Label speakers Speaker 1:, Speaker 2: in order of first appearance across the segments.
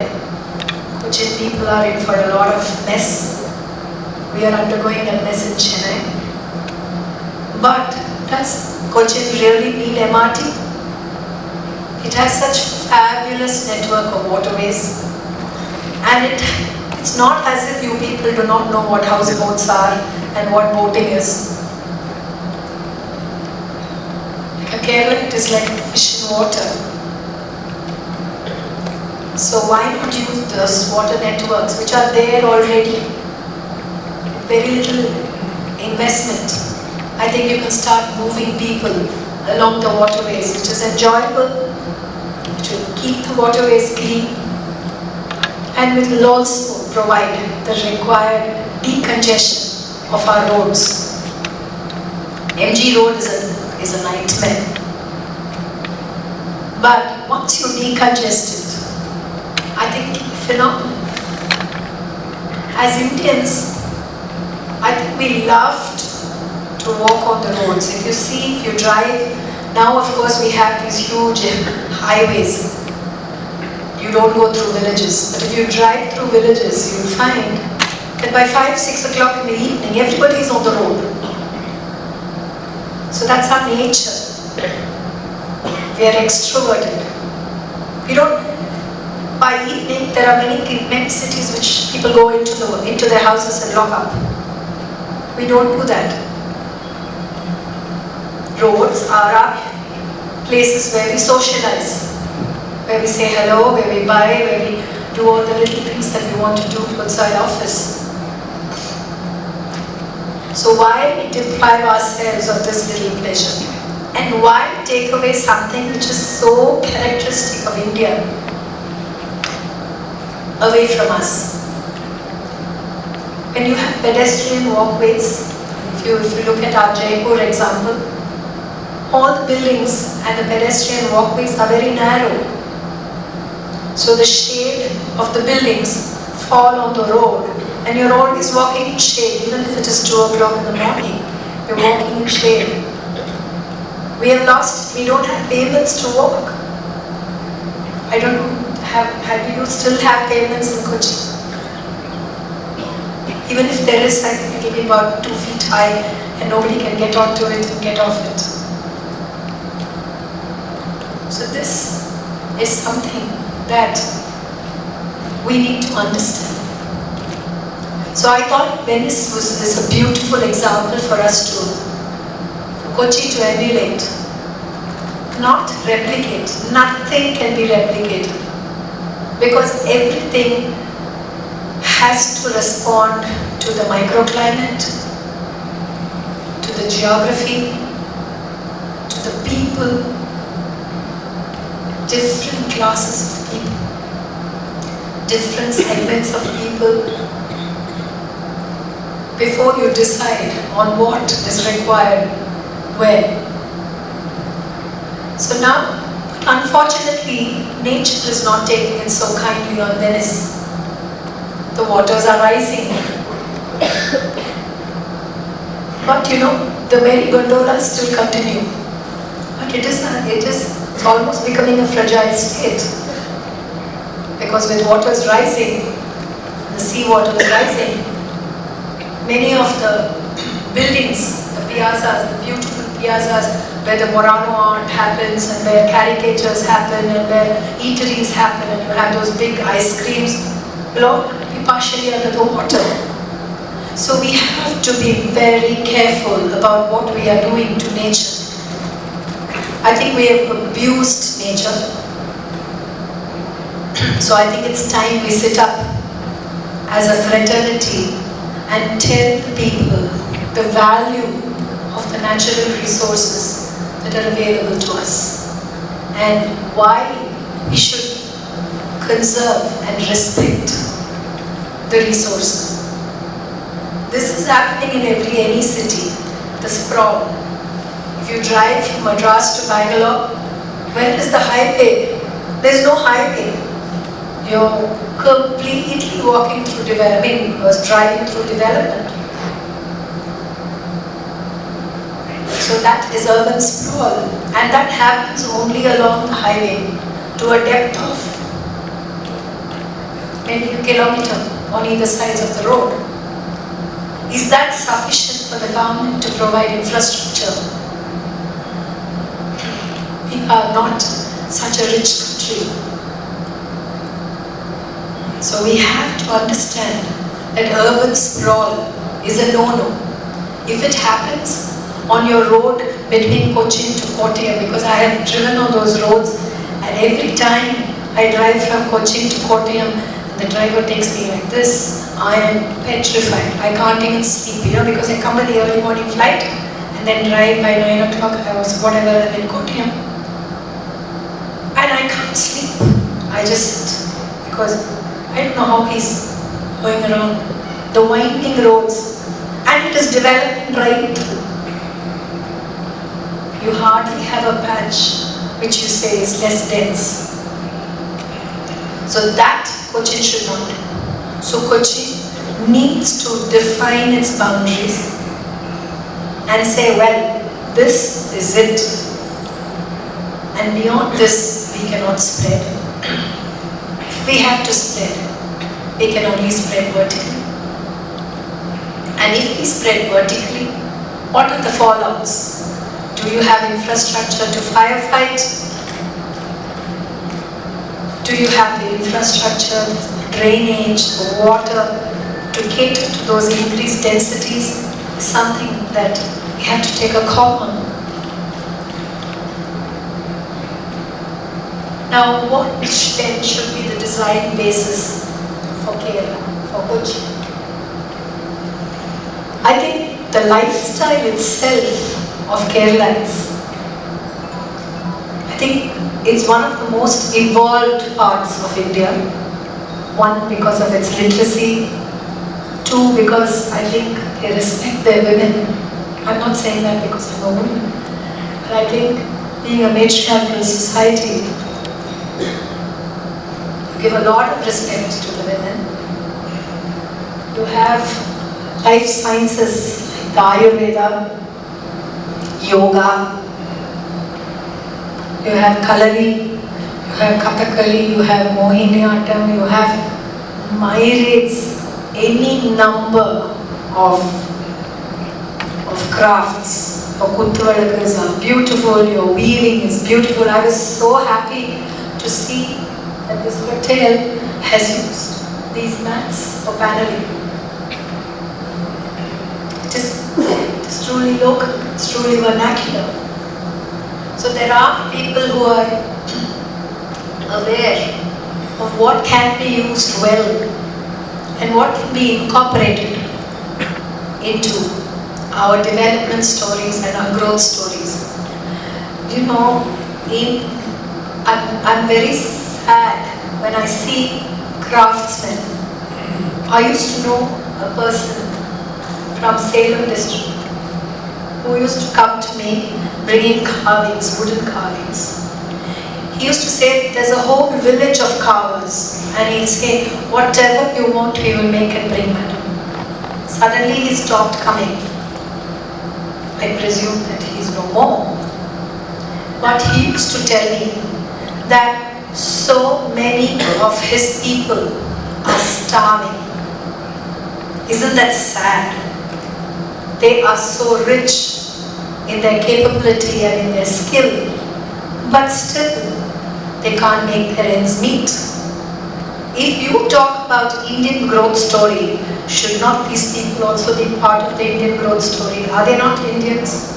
Speaker 1: Cochin people are in for a lot of mess. We are undergoing a mess in Chennai. But does Cochin really need MRT? It has such fabulous network of waterways, and it's not as if you people do not know what houseboats are and what boating is. Like Kerala, it is like fish in water. So why not use those water networks which are there already? Very little investment. I think you can start moving people along the waterways, which is enjoyable. It will keep the waterways clean, and it will also provide the required decongestion of our roads. MG Road is a nightmare. But once you decongest it, I think phenomenal. As Indians, I think we loved to walk on the roads. If you drive, now of course we have these huge highways. You don't go through villages. But if you drive through villages, you'll find that by 5-6 o'clock in the evening, everybody is on the road. So that's our nature. We are extroverted. We don't. By evening, there are many cities which people go into their houses and lock up. We don't do that. Roads are our places where we socialize, where we say hello, where we buy, where we do all the little things that we want to do outside office. So why deprive ourselves of this little pleasure? And why take away something which is so characteristic of India away from us? When you have pedestrian walkways, if you look at our Jaipur example, all the buildings and the pedestrian walkways are very narrow. So the shade of the buildings fall on the road, and you're always walking in shade, even if it is 2 o'clock in the morning, you're walking in shade. We don't have pavements to walk. I don't know, do you still have pavements in Kochi? Even if there is, I think it will be about 2 feet high and nobody can get onto it and get off it. So this is something that we need to understand. So I thought Venice is a beautiful example for us for Kochi to emulate, not replicate. Nothing can be replicated because everything has to respond to the microclimate, to the geography, to the people, different classes of people, different segments of people, before you decide on what is required where. So now, unfortunately, nature is not taking it so kindly on Venice. The waters are rising. But the merry gondolas still continue. But it's almost becoming a fragile state. Because with waters rising, the sea water is rising, many of the buildings, the piazzas, the beautiful piazzas where the Murano art happens and where caricatures happen and where eateries happen and you have those big ice creams, will all be partially under the water. So we have to be very careful about what we are doing to nature. I think we have abused nature. So I think it's time we sit up as a fraternity and tell the people the value of the natural resources that are available to us and why we should conserve and respect the resources. This is happening in any city, the sprawl. If you drive from Madras to Bangalore, where is the highway? There's no highway. You're completely walking through driving through development. So that is urban sprawl, and that happens only along the highway to a depth of maybe a kilometer on either sides of the road. Is that sufficient for the government to provide infrastructure? We are not such a rich country. So we have to understand that urban sprawl is a no-no. If it happens on your road between Kochi to Kottayam, because I have driven on those roads, and every time I drive from Kochi to Kottayam, and the driver takes me like this, I am petrified. I can't even sleep, because I come by the early morning flight and then drive by 9 o'clock, whatever, I'm in Kottayam. And I can't sleep. I just, because I don't know how he's going around the winding roads, and it is developing right. You hardly have a patch which you say is less dense. So that Kochi should not do. So Kochi needs to define its boundaries and say, well, this is it. And beyond this, we cannot spread. If we have to spread, we can only spread vertically. And if we spread vertically, what are the fallouts? Do you have infrastructure to firefight? Do you have the infrastructure, drainage, water to cater to those increased densities? Is something that we have to take a call on. Now, what then should be the design basis for Kerala, for Kochi? I think the lifestyle itself of Keralites, I think it's one of the most evolved parts of India. One, because of its literacy. Two, because I think they respect their women. I'm not saying that because I'm a woman, but I think being a matriarchal society, you give a lot of respect to the women. You have life sciences like the Ayurveda, yoga, you have Kalari, you have Kathakali, you have Mohiniyattam, you have myriads, any number of crafts. Your Kuttuvalakas are beautiful, your weaving is beautiful. I was so happy to see that this hotel has used these mats for paneling. It is truly local, it's truly vernacular. So there are people who are aware of what can be used well and what can be incorporated into our development stories and our growth stories. I'm very sad when I see craftsmen. I used to know a person from Salem district who used to come to me bringing carvings, wooden carvings. He used to say there's a whole village of carvers, and he'll say whatever you want we will make and bring, madam. Suddenly he stopped coming. I presume that he's no more. But he used to tell me that so many of his people are starving. Isn't that sad? They are so rich in their capability and in their skill, but still they can't make their ends meet. If you talk about Indian growth story, should not these people also be part of the Indian growth story? Are they not Indians?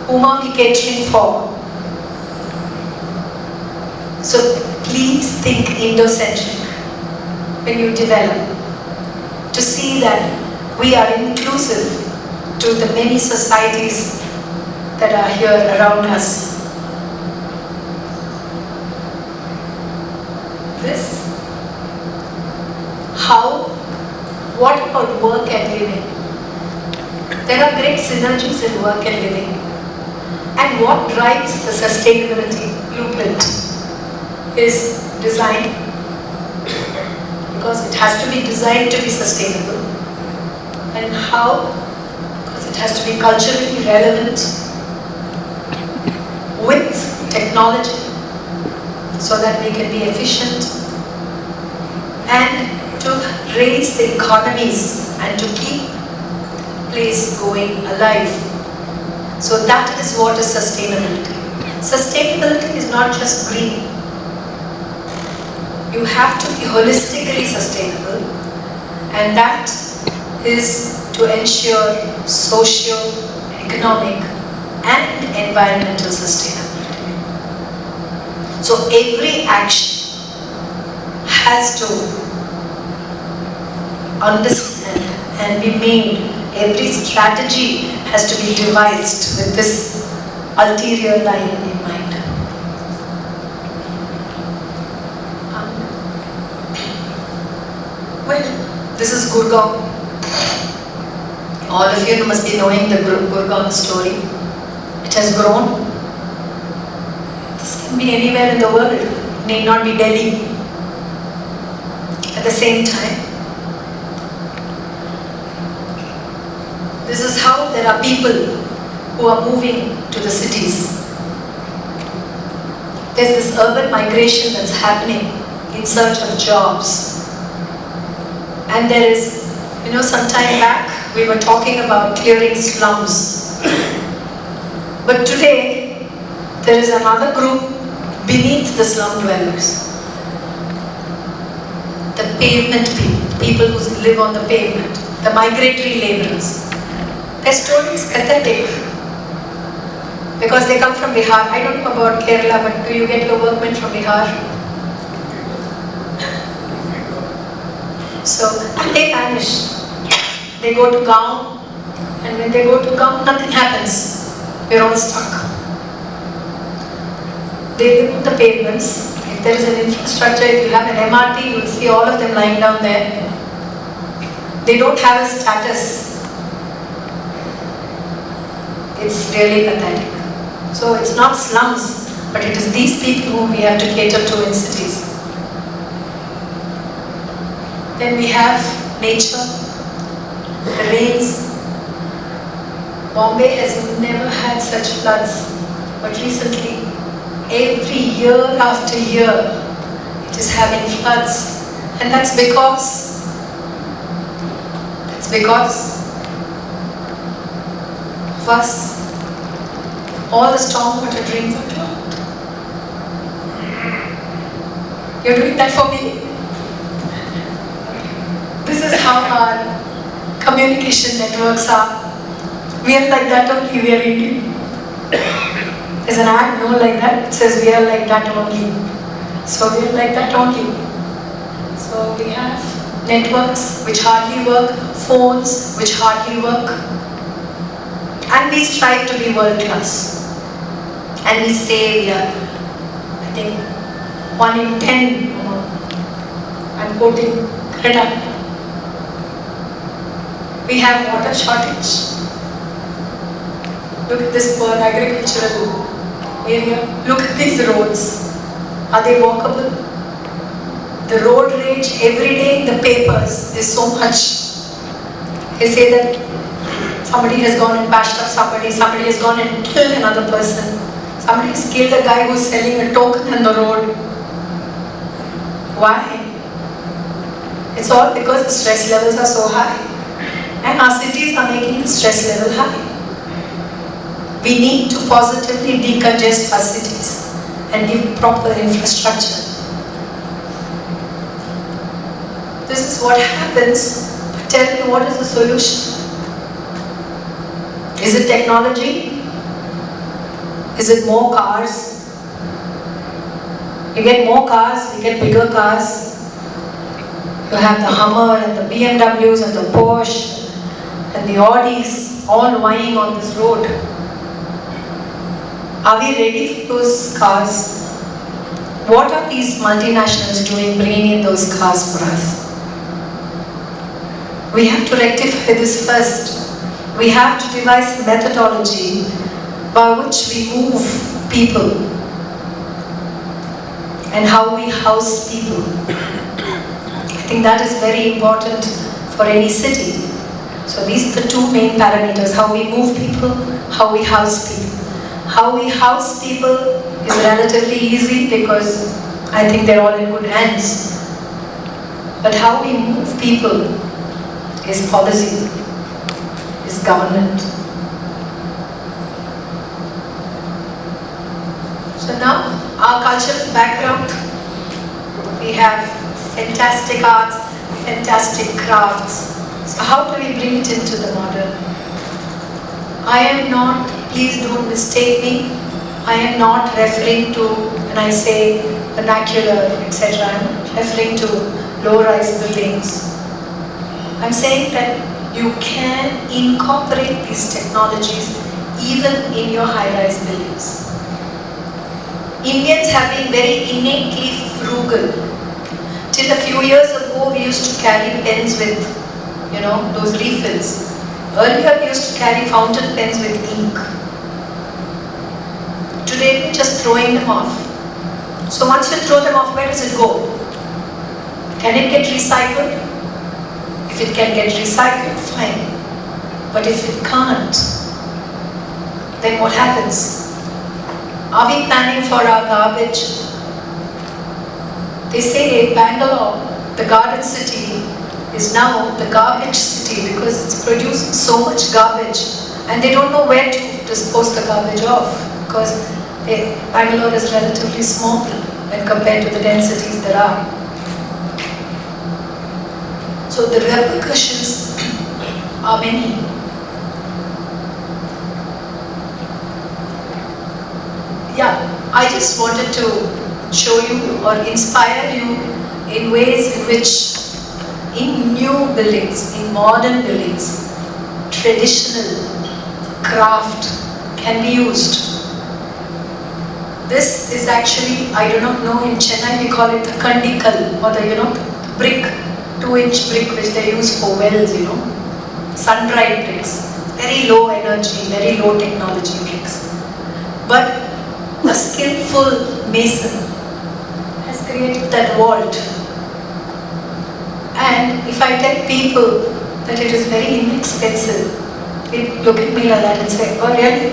Speaker 1: Whom are we catering for? So please think Indo-centric when you develop, to see that we are inclusive to the many societies that are here around us. What about work and living? There are great synergies in work and living. And what drives the sustainability blueprint is design, because it has to be designed to be sustainable. And how? Because it has to be culturally relevant with technology, so that we can be efficient the economies and to keep place going alive. So that is what is sustainability. Sustainability is not just green. You have to be holistically sustainable, and that is to ensure social, economic and environmental sustainability. So every action has to understand and be made. Every strategy has to be devised with this ulterior line in mind. Well, this is Gurgaon. All of you must be knowing the Gurgaon story. It has grown. This can be anywhere in the world. It need not be Delhi. At the same time, this is how there are people who are moving to the cities. There's this urban migration that's happening in search of jobs. And there is, some time back we were talking about clearing slums. But today there is another group beneath the slum dwellers. The pavement people who live on the pavement, the migratory laborers. Their story is pathetic because they come from Bihar. I don't know about Kerala, but do you get your workmen from Bihar? So, and they vanish. They go to Gaon, and when they go to Gaon, nothing happens. We're all stuck. They live on the pavements. If there is an infrastructure, if you have an MRT, you will see all of them lying down there. They don't have a status. It's really pathetic. So it's not slums, but it is these people whom we have to cater to in cities. Then we have nature, the rains. Bombay has never had such floods, but recently, every year after year, it is having floods. And that's because of us. All the stormwater drains are clogged. You're doing that for me? This is how our communication networks are. We are like that only, we are Indian. There's an ad, no, like that. It says we are like that only. So we are like that only. So we have networks which hardly work, phones which hardly work. And we strive to be world class. And we say we are, I think, 1 in 10, I'm quoting Credai. We have water shortage. Look at this poor agricultural area. Look at these roads. Are they walkable? The road rage every day in the papers is so much. They say that somebody has gone and bashed up somebody has gone and killed another person. Somebody has killed a guy who's selling a token on the road. Why? It's all because the stress levels are so high. And our cities are making the stress level high. We need to positively decongest our cities and give proper infrastructure. This is what happens, but tell me, what is the solution? Is it technology? Is it more cars? You get more cars, you get bigger cars. You have the Hummer and the BMWs and the Porsche and the Audis all whining on this road. Are we ready for those cars? What are these multinationals doing bringing in those cars for us? We have to rectify this first. We have to devise a methodology by which we move people and how we house people. I think that is very important for any city. So these are the two main parameters: how we move people, how we house people. How we house people is relatively easy because I think they're all in good hands. But how we move people is policy, is government. So now, our cultural background, we have fantastic arts, fantastic crafts. So how do we bring it into the modern? I am not, please don't mistake me, I am not referring to, when I say vernacular, etc., I am referring to low-rise buildings. I am saying that you can incorporate these technologies even in your high-rise buildings. Indians have been very innately frugal. Till a few years ago, we used to carry pens with, those refills. Earlier, we used to carry fountain pens with ink. Today, we're just throwing them off. So once you throw them off, where does it go? Can it get recycled? If it can get recycled, fine. But if it can't, then what happens? Are we planning for our garbage? They say Bangalore, the garden city, is now the garbage city because it's producing so much garbage and they don't know where to dispose the garbage off because Bangalore is relatively small when compared to the densities there are. So the repercussions are many. Yeah, I just wanted to show you or inspire you in ways in which in new buildings, in modern buildings, traditional craft can be used. This is actually, I do not know, in Chennai we call it the kandikal or the brick, 2-inch brick which they use for wells, sun-dried bricks, very low energy, very low technology bricks. But a skillful mason has created that vault. And if I tell people that it is very inexpensive, they look at me like that and say, oh really?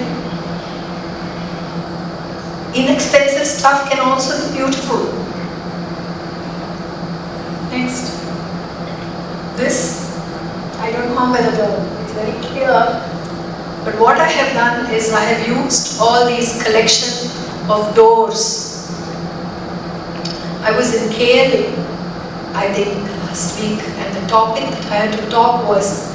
Speaker 1: Inexpensive stuff can also be beautiful. Next. This, I don't know whether it's very clear, but what I have done is I have used all these collection of doors. I was in KL, I think, last week, and the topic that I had to talk was